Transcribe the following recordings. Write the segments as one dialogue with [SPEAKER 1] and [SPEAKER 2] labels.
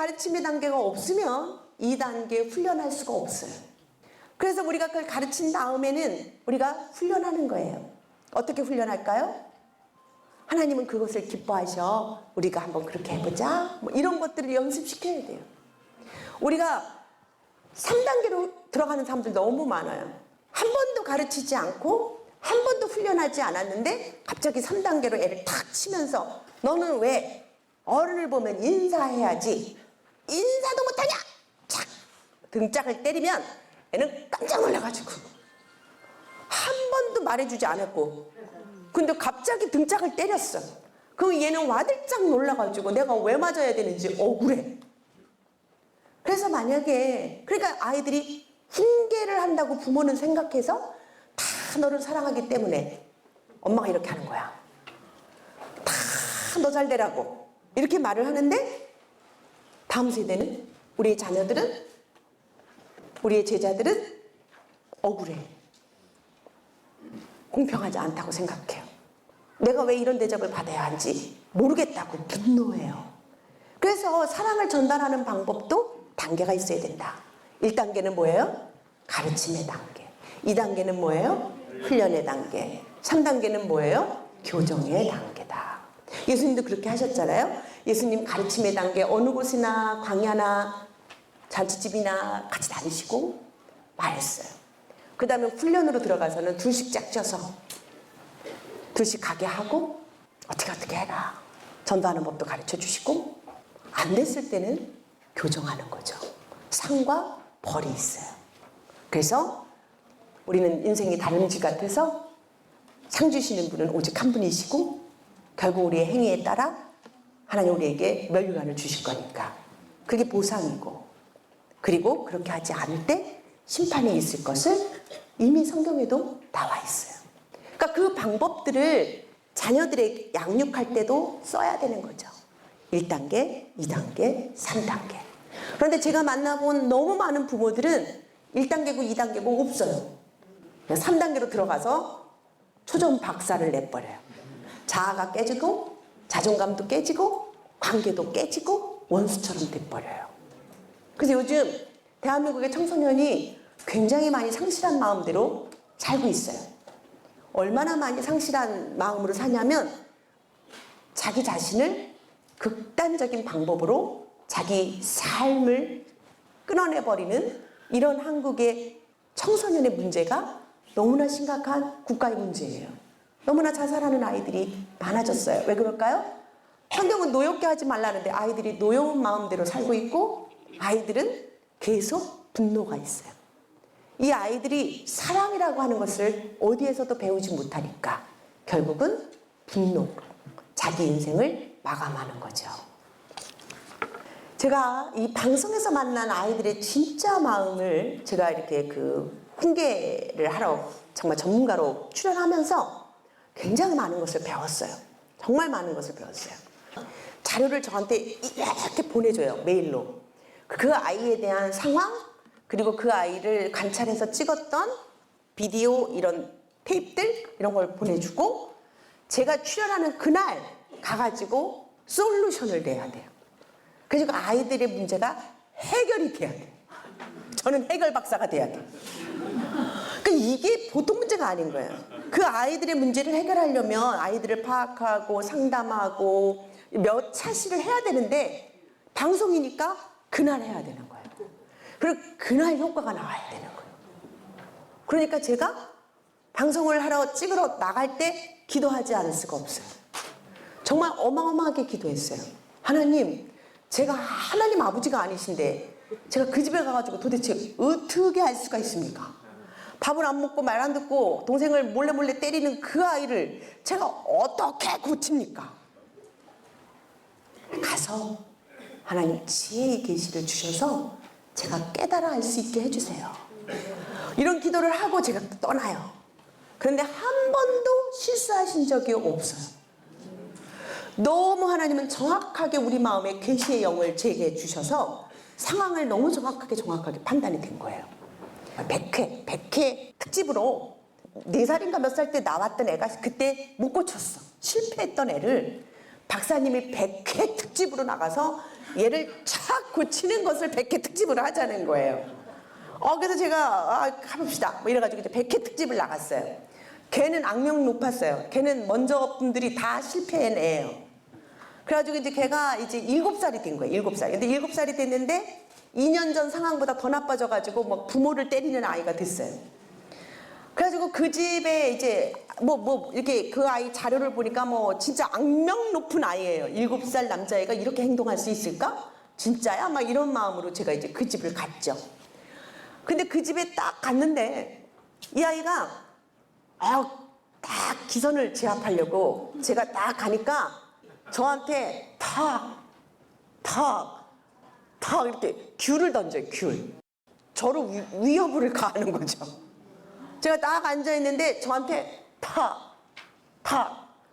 [SPEAKER 1] 가르침의 단계가 없으면 2단계 훈련할 수가 없어요. 그래서 우리가 그걸 가르친 다음에는 우리가 훈련하는 거예요. 어떻게 훈련할까요? 하나님은 그것을 기뻐하셔. 우리가 한번 그렇게 해보자. 뭐 이런 것들을 연습시켜야 돼요. 우리가 3단계로 들어가는 사람들 너무 많아요. 한 번도 가르치지 않고 한 번도 훈련하지 않았는데 갑자기 3단계로 애를 탁 치면서 너는 왜 어른을 보면 인사해야지 인사도 못하냐? 착! 등짝을 때리면 애는 깜짝 놀라가지고 한 번도 말해주지 않았고 근데 갑자기 등짝을 때렸어. 그럼 얘는 와들짝 놀라가지고 내가 왜 맞아야 되는지 억울해. 그래서 만약에 그러니까 아이들이 훈계를 한다고 부모는 생각해서 다 너를 사랑하기 때문에 엄마가 이렇게 하는 거야. 다 너 잘 되라고 이렇게 말을 하는데 다음 세대는 우리의 자녀들은 우리의 제자들은 억울해. 공평하지 않다고 생각해요. 내가 왜 이런 대접을 받아야 하는지 모르겠다고 분노해요. 그래서 사랑을 전달하는 방법도 단계가 있어야 된다. 1단계는 뭐예요? 가르침의 단계. 2단계는 뭐예요? 훈련의 단계. 3단계는 뭐예요? 교정의 단계다. 예수님도 그렇게 하셨잖아요. 예수님 가르침의 단계 어느 곳이나 광야나 잔치집이나 같이 다니시고 말했어요. 그 다음에 훈련으로 들어가서는 둘씩 짝져서 둘씩 가게 하고 어떻게 해라. 전도하는 법도 가르쳐 주시고 안 됐을 때는 교정하는 거죠. 상과 벌이 있어요. 그래서 우리는 인생이 다름쥐 같아서 상 주시는 분은 오직 한 분이시고 결국 우리의 행위에 따라 하나님 우리에게 멸류관을 주실 거니까 그게 보상이고 그리고 그렇게 하지 않을 때 심판이 있을 것을 이미 성경에도 나와 있어요. 그러니까 그 방법들을 자녀들에게 양육할 때도 써야 되는 거죠. 1단계, 2단계, 3단계. 그런데 제가 만나본 너무 많은 부모들은 1단계고 2단계고 없어요. 3단계로 들어가서 초전 박살을 내버려요. 자아가 깨지고 자존감도 깨지고 관계도 깨지고 원수처럼 돼버려요. 그래서 요즘 대한민국의 청소년이 굉장히 많이 상실한 마음대로 살고 있어요. 얼마나 많이 상실한 마음으로 사냐면 자기 자신을 극단적인 방법으로 자기 삶을 끊어내버리는 이런 한국의 청소년의 문제가 너무나 심각한 국가의 문제예요. 너무나 자살하는 아이들이 많아졌어요. 왜 그럴까요? 성경은 노엽게 하지 말라는데 아이들이 노여운 마음대로 살고 있고 아이들은 계속 분노가 있어요. 이 아이들이 사랑이라고 하는 것을 어디에서도 배우지 못하니까 결국은 분노로 자기 인생을 마감하는 거죠. 제가 이 방송에서 만난 아이들의 진짜 마음을 제가 이렇게 그 훈계를 하러 정말 전문가로 출연하면서 굉장히 많은 것을 배웠어요. 정말 많은 것을 배웠어요. 자료를 저한테 이렇게 보내줘요. 메일로. 그 아이에 대한 상황 그리고 그 아이를 관찰해서 찍었던 비디오 이런 테이프들 이런 걸 보내주고 제가 출연하는 그날 가가지고 솔루션을 내야 돼요. 그래서 그 아이들의 문제가 해결이 돼야 돼요. 저는 해결 박사가 돼야 돼요. 그러니까 이게 보통 문제가 아닌 거예요. 그 아이들의 문제를 해결하려면 아이들을 파악하고 상담하고 몇 차시를 해야 되는데 방송이니까 그날 해야 되는 거예요. 그리고 그날 효과가 나와야 되는 거예요. 그러니까 제가 방송을 하러 찍으러 나갈 때 기도하지 않을 수가 없어요. 정말 어마어마하게 기도했어요. 하나님, 제가 하나님 아버지가 아니신데 제가 그 집에 가가지고 도대체 어떻게 할 수가 있습니까? 밥을 안 먹고 말 안 듣고 동생을 몰래 때리는 그 아이를 제가 어떻게 고칩니까? 가서 하나님 지혜의 계시를 주셔서 제가 깨달아 알 수 있게 해주세요. 이런 기도를 하고 제가 떠나요. 그런데 한 번도 실수하신 적이 없어요. 너무 하나님은 정확하게 우리 마음에 계시의 영을 제게 주셔서 상황을 너무 정확하게 판단이 된 거예요. 100회 특집으로 4살인가 몇 살 때 나왔던 애가 그때 못 고쳤어. 실패했던 애를 박사님이 100회 특집으로 나가서 얘를 착 고치는 것을 100회 특집으로 하자는 거예요. 그래서 제가 가봅시다 뭐 이래가지고 이제 100회 특집을 나갔어요. 걔는 악명 높았어요. 걔는 먼저 분들이 다 실패한 애예요. 그래가지고 이제 걔가 이제 7살이 된 거예요. 7살. 근데 7살이 됐는데 2년 전 상황보다 더 나빠져가지고 뭐 부모를 때리는 아이가 됐어요. 그래가지고 그 집에 이제 이렇게 그 아이 자료를 보니까 뭐 진짜 악명 높은 아이예요. 7살 남자애가 이렇게 행동할 수 있을까? 진짜야? 막 이런 마음으로 제가 이제 그 집을 갔죠. 근데 그 집에 딱 갔는데 이 아이가 딱 기선을 제압하려고 제가 딱 가니까 저한테 탁 이렇게 귤을 던져요. 귤. 저를 위협을 가하는 거죠. 제가 딱 앉아있는데 저한테 탁.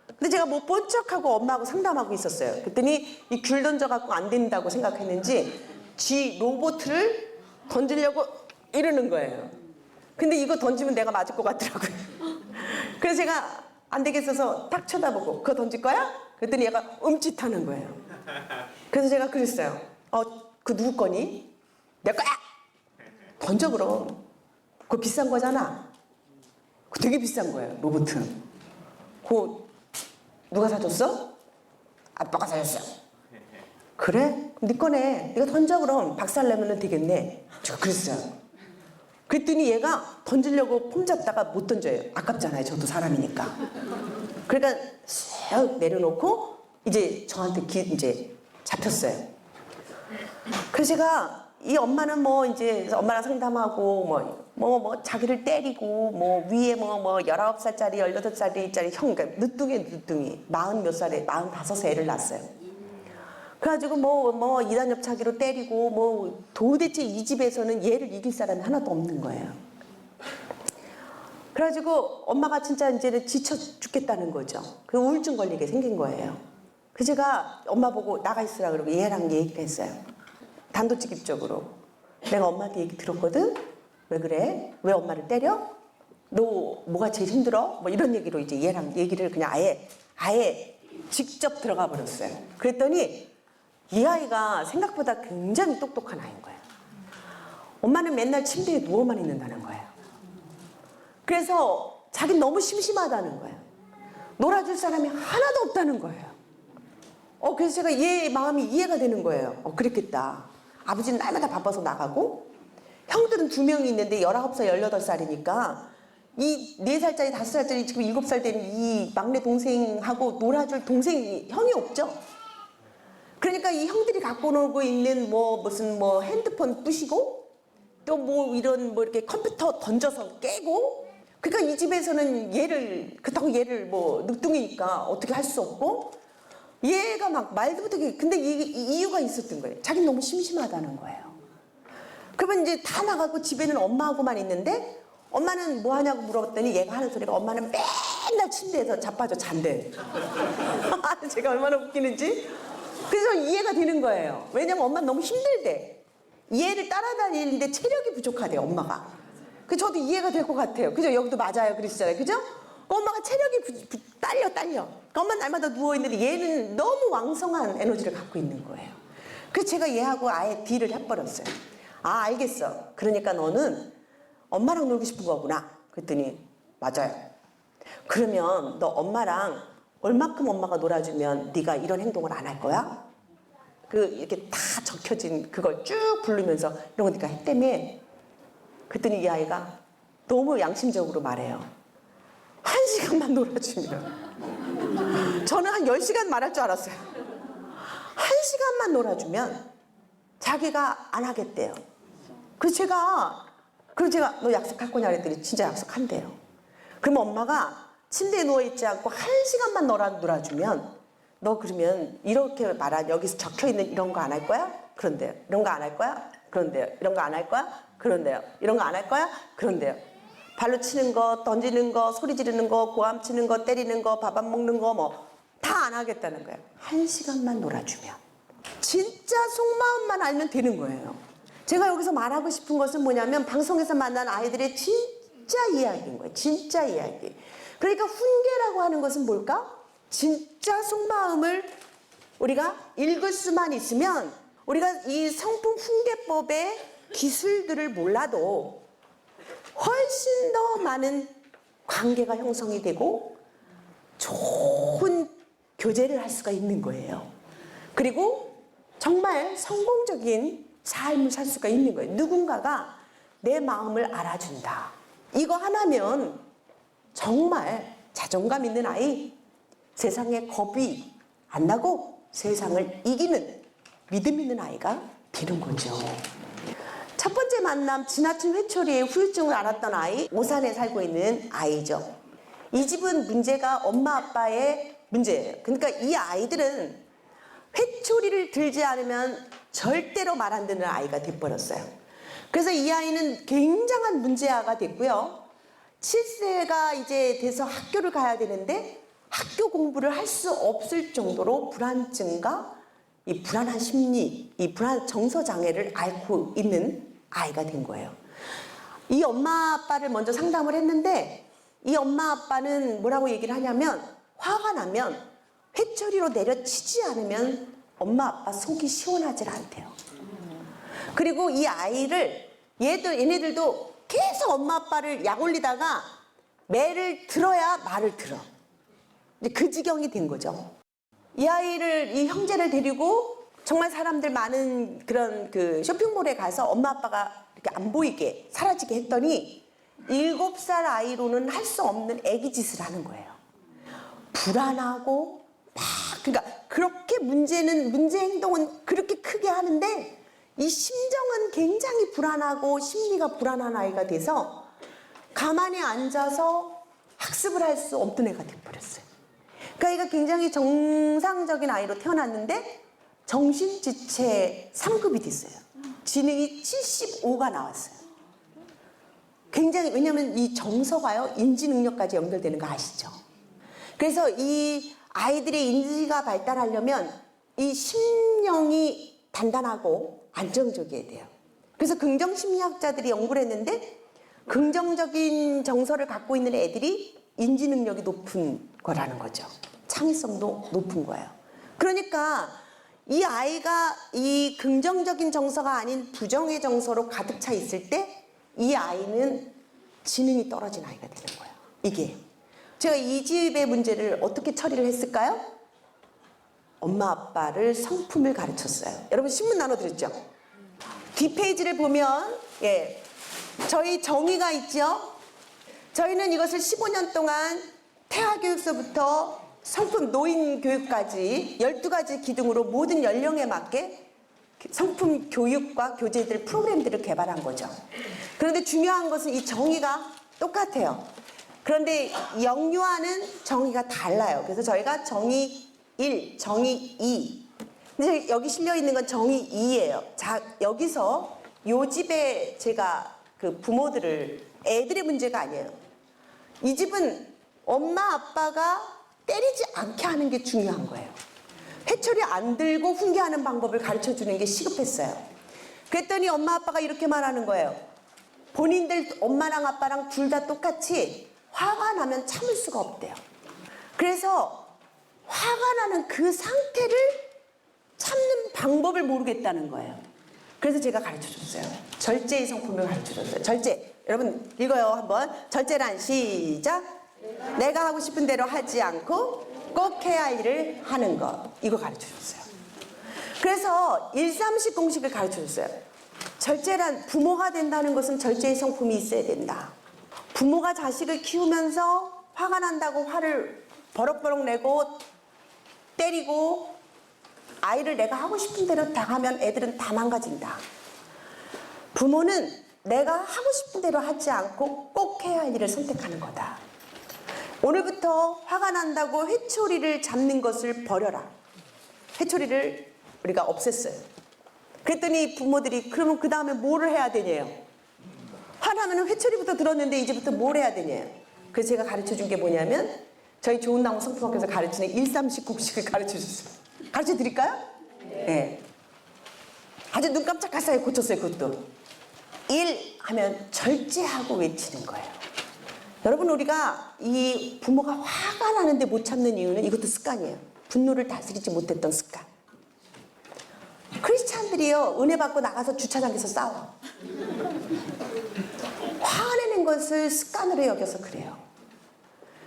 [SPEAKER 1] 근데 제가 뭐 번쩍하고 엄마하고 상담하고 있었어요. 그랬더니 이 귤 던져갖고 안 된다고 생각했는지 지 로봇을 던지려고 이러는 거예요. 근데 이거 던지면 내가 맞을 것 같더라고요. 그래서 제가 안 되겠어서 딱 쳐다보고 그거 던질 거야? 그랬더니 얘가 음짓하는 거예요. 그래서 제가 그랬어요. 그 누구 거니? 내 거야! 던져 그럼. 그거 비싼 거잖아. 그거 되게 비싼 거예요. 로봇은. 그거 누가 사줬어? 아빠가 사줬어. 그래? 네 거네. 네가 던져 그럼. 박살내면 되겠네. 제가 그랬어요. 그랬더니 얘가 던지려고 폼 잡다가 못 던져요. 아깝잖아요. 저도 사람이니까. 그러니까 쓱 내려놓고 이제 저한테 이제 잡혔어요. 그래서 제가 이 엄마는 뭐 이제 엄마랑 상담하고 뭐 자기를 때리고 뭐 위에 뭐 19살짜리 18살짜리 형, 그러니까 늦둥이 40 몇 살에 45세 애를 낳았어요. 그래가지고 뭐 이단 협차기로 때리고 뭐 도대체 이 집에서는 얘를 이길 사람이 하나도 없는 거예요. 그래가지고 엄마가 진짜 이제는 지쳐 죽겠다는 거죠. 그 우울증 걸리게 생긴 거예요. 그래서 제가 엄마 보고 나가 있으라 그러고 얘랑 얘기를 했어요. 단도직입적으로. 내가 엄마한테 얘기 들었거든? 왜 그래? 왜 엄마를 때려? 너 뭐가 제일 힘들어? 뭐 이런 얘기로 이제 얘랑 얘기를 그냥 아예 직접 들어가 버렸어요. 그랬더니 이 아이가 생각보다 굉장히 똑똑한 아이인 거예요. 엄마는 맨날 침대에 누워만 있는다는 거예요. 그래서 자기는 너무 심심하다는 거예요. 놀아줄 사람이 하나도 없다는 거예요. 그래서 제가 얘 마음이 이해가 되는 거예요. 그랬겠다. 아버지는 날마다 바빠서 나가고 형들은 2명이 있는데 19살, 18살이니까 이 4살짜리, 5살짜리 지금 7살 된 이 막내 동생하고 놀아줄 동생이 형이 없죠. 그러니까 이 형들이 갖고 놀고 있는 무슨 핸드폰 부시고 또 이런 이렇게 컴퓨터 던져서 깨고 그러니까 이 집에서는 그렇다고 얘를 늦둥이니까 어떻게 할 수 없고 얘가 막 말도 못하게 근데 이유가 있었던 거예요. 자기는 너무 심심하다는 거예요. 그러면 이제 다 나가고 집에는 엄마하고만 있는데 엄마는 뭐 하냐고 물어봤더니 얘가 하는 소리가 엄마는 맨날 침대에서 자빠져 잔대. 제가 얼마나 웃기는지. 그래서 이해가 되는 거예요. 왜냐면 엄마는 너무 힘들대. 얘를 따라다니는데 체력이 부족하대요, 엄마가. 저도 이해가 될 것 같아요. 그죠? 여기도 맞아요. 그러시잖아요. 그죠? 엄마가 체력이 딸려. 그러니까 엄마 날마다 누워있는데 얘는 너무 왕성한 에너지를 갖고 있는 거예요. 그래서 제가 얘하고 아예 딜을 해버렸어요. 알겠어. 그러니까 너는 엄마랑 놀고 싶은 거구나. 그랬더니 맞아요. 그러면 너 엄마랑 얼마큼 엄마가 놀아주면 네가 이런 행동을 안 할 거야? 이렇게 다 적혀진 그걸 쭉 부르면서 이런 거 네가 했다며. 그랬더니 이 아이가 너무 양심적으로 말해요. 1시간만 놀아주면. 저는 한 10시간 말할 줄 알았어요. 1시간만 놀아주면 자기가 안 하겠대요. 그래서 제가 너 약속할 거냐 그랬더니 진짜 약속한대요. 그러면 엄마가 침대에 누워있지 않고 1시간만 놀아주면 너 그러면 이렇게 말한 여기서 적혀있는 이런 거 안 할 거야? 그런데요. 이런 거 안 할 거야? 그런데요. 이런 거 안 할 거야? 그런데요. 이런 거 안 할 거야? 그런데요. 발로 치는 거, 던지는 거, 소리 지르는 거, 고함 치는 거, 때리는 거, 밥 안 먹는 거 다 안 하겠다는 거예요. 1시간만 놀아주면. 진짜 속마음만 알면 되는 거예요. 제가 여기서 말하고 싶은 것은 뭐냐면 방송에서 만난 아이들의 진짜 이야기인 거예요. 진짜 이야기. 그러니까 훈계라고 하는 것은 뭘까? 진짜 속마음을 우리가 읽을 수만 있으면 우리가 이 성품 훈계법의 기술들을 몰라도 훨씬 더 많은 관계가 형성이 되고 좋은 교제를 할 수가 있는 거예요. 그리고 정말 성공적인 삶을 살 수가 있는 거예요. 누군가가 내 마음을 알아준다. 이거 하나면 정말 자존감 있는 아이, 세상에 겁이 안 나고 세상을 이기는 믿음 있는 아이가 되는 거죠. 첫 번째 만남, 지나친 회초리에 후유증을 앓았던 아이, 오산에 살고 있는 아이죠. 이 집은 문제가 엄마 아빠의 문제예요. 그러니까 이 아이들은 회초리를 들지 않으면 절대로 말 안 듣는 아이가 돼버렸어요. 그래서 이 아이는 굉장한 문제아가 됐고요. 7세가 이제 돼서 학교를 가야 되는데 학교 공부를 할 수 없을 정도로 불안증과 이 불안한 심리, 이 불안 정서 장애를 앓고 있는 아이가 된 거예요. 이 엄마 아빠를 먼저 상담을 했는데 이 엄마 아빠는 뭐라고 얘기를 하냐면 화가 나면 회초리로 내려치지 않으면 엄마 아빠 속이 시원하질 않대요. 그리고 이 아이를 얘네들도 계속 엄마 아빠를 약 올리다가 매를 들어야 말을 들어. 이제 그 지경이 된 거죠. 이 형제를 데리고 정말 사람들 많은 그런 그 쇼핑몰에 가서 엄마 아빠가 이렇게 안 보이게 사라지게 했더니 7살 아이로는 할 수 없는 애기 짓을 하는 거예요. 불안하고 그러니까 그렇게 문제 행동은 그렇게 크게 하는데 이 심정은 굉장히 불안하고 심리가 불안한 아이가 돼서 가만히 앉아서 학습을 할 수 없는 애가 돼버렸어요. 그러니까 얘가 굉장히 정상적인 아이로 태어났는데 정신지체 3급이 됐어요. 지능이 75가 나왔어요. 굉장히, 왜냐면 이 정서가요, 인지 능력까지 연결되는 거 아시죠? 그래서 이 아이들의 인지가 발달하려면 이 심령이 단단하고 안정적이어야 돼요. 그래서 긍정심리학자들이 연구를 했는데 긍정적인 정서를 갖고 있는 애들이 인지 능력이 높은 거라는 거죠. 창의성도 높은 거예요. 그러니까 이 아이가 이 긍정적인 정서가 아닌 부정의 정서로 가득 차 있을 때 이 아이는 지능이 떨어진 아이가 되는 거예요. 이게. 제가 이 집의 문제를 어떻게 처리를 했을까요? 엄마 아빠를 성품을 가르쳤어요. 여러분 신문 나눠드렸죠? 뒷페이지를 보면 저희 정의가 있죠? 저희는 이것을 15년 동안 태아교육서부터 성품 노인 교육까지 12가지 기둥으로 모든 연령에 맞게 성품 교육과 교재들 프로그램들을 개발한 거죠. 그런데 중요한 것은 이 정의가 똑같아요. 그런데 영유아는 정의가 달라요. 그래서 저희가 정의 1, 정의 2. 근데 여기 실려 있는 건 정의 2예요. 자, 여기서 요 집에 제가 그 부모들을, 애들의 문제가 아니에요. 이 집은 엄마 아빠가 때리지 않게 하는 게 중요한 거예요. 회초리 안 들고 훈계하는 방법을 가르쳐 주는 게 시급했어요. 그랬더니 엄마 아빠가 이렇게 말하는 거예요. 본인들 엄마랑 아빠랑 둘 다 똑같이 화가 나면 참을 수가 없대요. 그래서 화가 나는 그 상태를 참는 방법을 모르겠다는 거예요. 그래서 제가 가르쳐 줬어요. 절제의 성품을 가르쳐 줬어요. 절제. 여러분 읽어요 한번. 절제란 시작. 내가 하고 싶은 대로 하지 않고 꼭 해야 할 일을 하는 것. 이거 가르쳐 줬어요. 그래서 1-3-10 공식을 가르쳐 줬어요. 절제란 부모가 된다는 것은 절제의 성품이 있어야 된다. 부모가 자식을 키우면서 화가 난다고 화를 버럭버럭 내고 때리고 아이를 내가 하고 싶은 대로 다 하면 애들은 다 망가진다. 부모는 내가 하고 싶은 대로 하지 않고 꼭 해야 할 일을 선택하는 거다. 오늘부터 화가 난다고 회초리를 잡는 것을 버려라. 회초리를 우리가 없앴어요. 그랬더니 부모들이 그러면 그 다음에 뭐를 해야 되냐요. 화나면 회초리부터 들었는데 이제부터 뭘 해야 되냐요. 그래서 제가 가르쳐 준 게 뭐냐면 저희 좋은 나무 성품학교에서 가르치는 1-3-10 공식을 가르쳐 줬어요. 가르쳐 드릴까요? 네. 아주 눈 깜짝할 사이에 고쳤어요. 그것도 1 하면 절제하고 외치는 거예요. 여러분 우리가 이 부모가 화가 나는데 못 참는 이유는 이것도 습관이에요. 분노를 다스리지 못했던 습관. 크리스찬들이 사람들이요, 은혜 받고 나가서 주차장에서 싸워. 화내는 것을 습관으로 여겨서 그래요.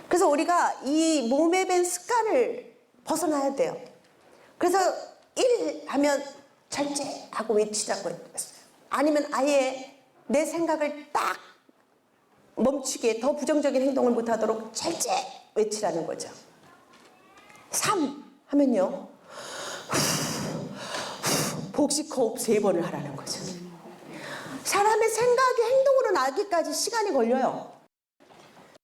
[SPEAKER 1] 그래서 우리가 이 몸에 밴 습관을 벗어나야 돼요. 그래서 1 하면 절제하고 외치자고 했어요. 아니면 아예 내 생각을 딱 멈추게, 더 부정적인 행동을 못하도록 절제 외치라는 거죠. 3 하면요, 복식 호흡 3번을 하라는 거죠. 사람의 생각이 행동으로 나기까지 시간이 걸려요.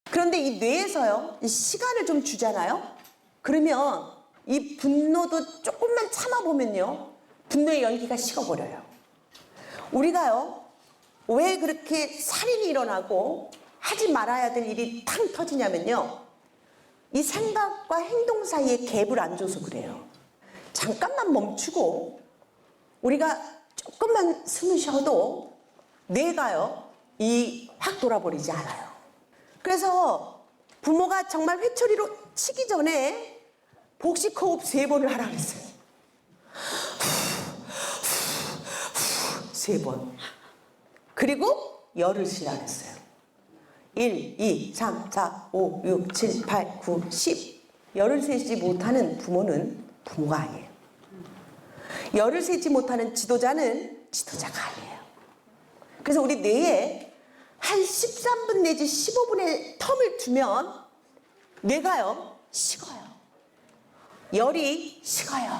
[SPEAKER 1] 그런데 이 뇌에서요, 이 시간을 좀 주잖아요. 그러면 이 분노도 조금만 참아보면요, 분노의 열기가 식어버려요. 우리가요, 왜 그렇게 살인이 일어나고 하지 말아야 될 일이 탕 터지냐면요, 이 생각과 행동 사이에 갭을 안 줘서 그래요. 잠깐만 멈추고 우리가 조금만 숨을 쉬어도 뇌가요, 확 돌아버리지 않아요. 그래서 부모가 정말 회초리로 치기 전에 복식 호흡 3번을 하라 그랬어요. 3번. 그리고 열을 쉬라 그랬어요. 1, 2, 3, 4, 5, 6, 7, 8, 9, 10. 열을 세지 못하는 부모는 부모가 아니에요. 열을 세지 못하는 지도자는 지도자가 아니에요. 그래서 우리 뇌에 한 13분 내지 15분의 텀을 두면 뇌가요, 식어요. 열이 식어요.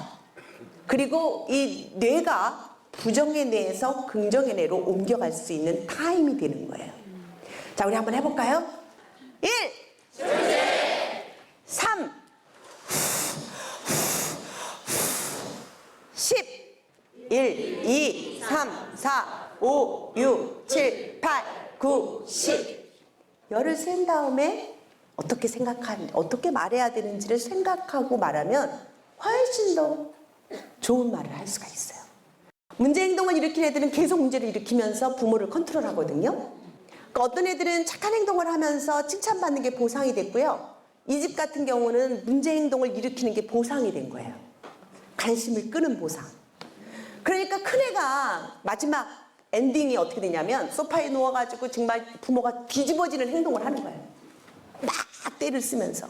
[SPEAKER 1] 그리고 이 뇌가 부정의 뇌에서 긍정의 뇌로 옮겨갈 수 있는 타임이 되는 거예요. 자, 우리 한번 해볼까요? 1, 3, 10, 1, 2, 3, 4, 5, 6, 7, 8, 9, 10. 열을 센 다음에 어떻게 말해야 되는지를 생각하고 말하면 훨씬 더 좋은 말을 할 수가 있어요. 문제 행동을 일으킨 애들은 계속 문제를 일으키면서 부모를 컨트롤하거든요. 그러니까 어떤 애들은 착한 행동을 하면서 칭찬받는 게 보상이 됐고요. 이 집 같은 경우는 문제 행동을 일으키는 게 보상이 된 거예요. 관심을 끄는 보상. 그러니까 큰애가 마지막 엔딩이 어떻게 되냐면 소파에 누워가지고 정말 부모가 뒤집어지는 행동을 하는 거예요. 막 때를 쓰면서.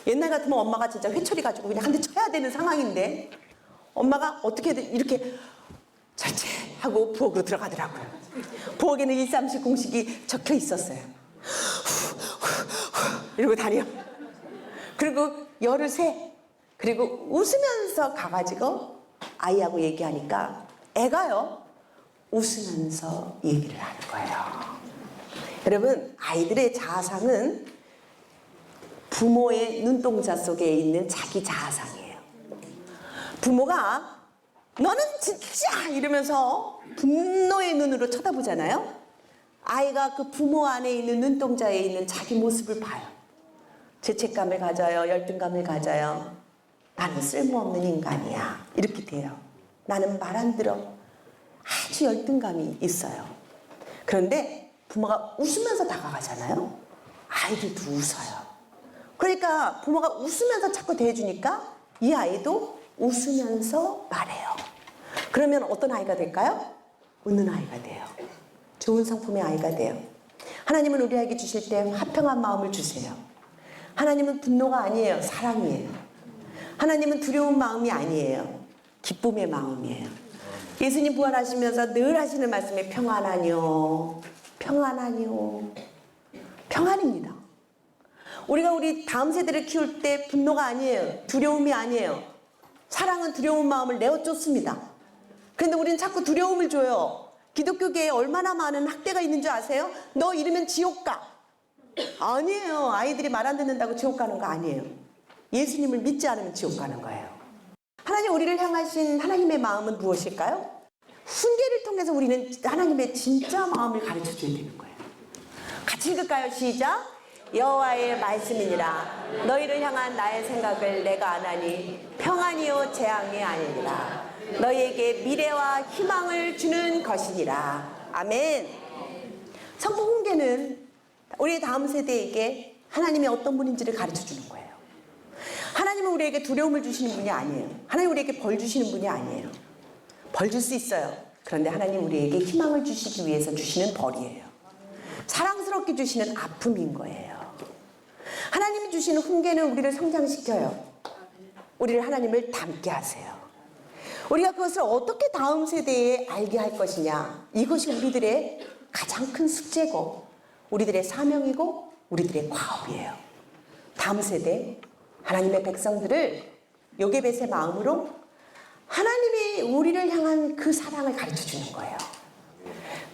[SPEAKER 1] 옛날 같으면 엄마가 진짜 회초리 가지고 그냥 한 대 쳐야 되는 상황인데 엄마가 어떻게든 이렇게 절제하고 부엌으로 들어가더라고요. 부엌에는 1, 3, 10 공식이 적혀 있었어요. 이러고 다녀. 그리고 열을 세. 그리고 웃으면서 가가지고 아이하고 얘기하니까 애가요, 웃으면서 얘기를 하는 거예요. 여러분, 아이들의 자아상은 부모의 눈동자 속에 있는 자기 자아상이에요. 부모가 너는 진짜 이러면서 분노의 눈으로 쳐다보잖아요. 아이가 그 부모 안에 있는 눈동자에 있는 자기 모습을 봐요. 죄책감을 가져요. 열등감을 가져요. 나는 쓸모없는 인간이야. 이렇게 돼요. 나는 말 안 들어. 아주 열등감이 있어요. 그런데 부모가 웃으면서 다가가잖아요. 아이들도 웃어요. 그러니까 부모가 웃으면서 자꾸 대해주니까 이 아이도 웃으면서 말해요. 그러면 어떤 아이가 될까요? 웃는 아이가 돼요. 좋은 성품의 아이가 돼요. 하나님은 우리에게 주실 때 화평한 마음을 주세요. 하나님은 분노가 아니에요. 사랑이에요. 하나님은 두려운 마음이 아니에요. 기쁨의 마음이에요. 예수님 부활하시면서 늘 하시는 말씀이 평안하뇨, 평안하뇨, 평안입니다. 우리가 우리 다음 세대를 키울 때 분노가 아니에요. 두려움이 아니에요. 사랑은 두려운 마음을 내어쫓습니다. 그런데 우리는 자꾸 두려움을 줘요. 기독교계에 얼마나 많은 학대가 있는 줄 아세요? 너 이러면 지옥 가. 아니에요. 아이들이 말 안 듣는다고 지옥 가는 거 아니에요. 예수님을 믿지 않으면 지옥 가는 거예요. 하나님 우리를 향하신 하나님의 마음은 무엇일까요? 훈계를 통해서 우리는 하나님의 진짜 마음을 가르쳐 줘야 되는 거예요. 같이 읽을까요? 시작. 여호와의 말씀이니라. 너희를 향한 나의 생각을 내가 아나니 평안이요 재앙이 아니니라. 너희에게 미래와 희망을 주는 것이니라. 아멘. 성품 훈계는 우리 다음 세대에게 하나님이 어떤 분인지를 가르쳐 주는 거예요. 하나님은 우리에게 두려움을 주시는 분이 아니에요. 하나님 우리에게 벌 주시는 분이 아니에요. 벌 줄 수 있어요. 그런데 하나님 우리에게 희망을 주시기 위해서 주시는 벌이에요. 사랑스럽게 주시는 아픔인 거예요. 하나님이 주시는 훈계는 우리를 성장시켜요. 우리를 하나님을 닮게 하세요. 우리가 그것을 어떻게 다음 세대에 알게 할 것이냐, 이것이 우리들의 가장 큰 숙제고 우리들의 사명이고 우리들의 과업이에요. 다음 세대 하나님의 백성들을 요게벳의 마음으로 하나님이 우리를 향한 그 사랑을 가르쳐 주는 거예요.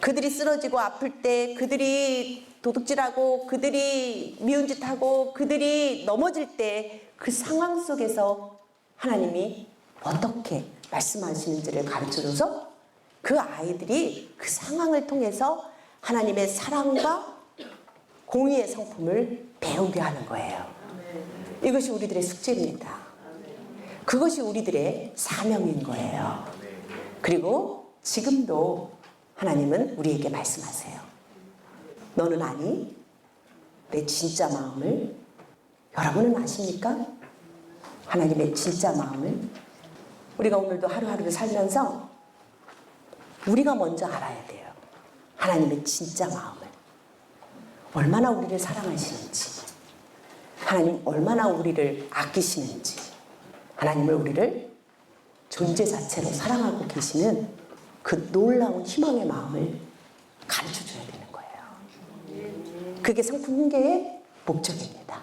[SPEAKER 1] 그들이 쓰러지고 아플 때, 그들이 도둑질하고, 그들이 미운 짓하고, 그들이 넘어질 때 그 상황 속에서 하나님이 어떻게 말씀하시는지를 가르쳐줘서 그 아이들이 그 상황을 통해서 하나님의 사랑과 공의의 성품을 배우게 하는 거예요. 이것이 우리들의 숙제입니다. 그것이 우리들의 사명인 거예요. 그리고 지금도 하나님은 우리에게 말씀하세요. 너는 아니? 내 진짜 마음을. 여러분은 아십니까? 하나님의 진짜 마음을. 우리가 오늘도 하루하루를 살면서 우리가 먼저 알아야 돼요. 하나님의 진짜 마음을. 얼마나 우리를 사랑하시는지, 하나님 얼마나 우리를 아끼시는지, 하나님을 우리를 존재 자체로 사랑하고 계시는 그 놀라운 희망의 마음을 가르쳐 줘야 되는 거예요. 그게 성품 훈계의 목적입니다.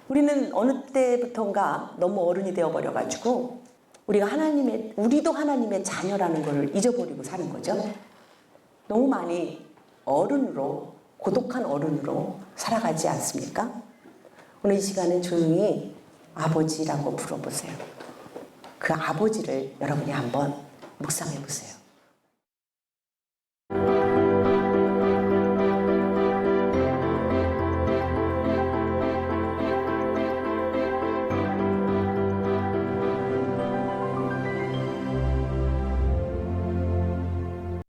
[SPEAKER 1] 우리는 어느 때부턴가 너무 어른이 되어버려가지고 우리도 하나님의 자녀라는 걸 잊어버리고 사는 거죠. 너무 많이 어른으로, 고독한 어른으로 살아가지 않습니까? 오늘 이 시간은 조용히 아버지라고 불러보세요. 그 아버지를 여러분이 한번 묵상해 보세요.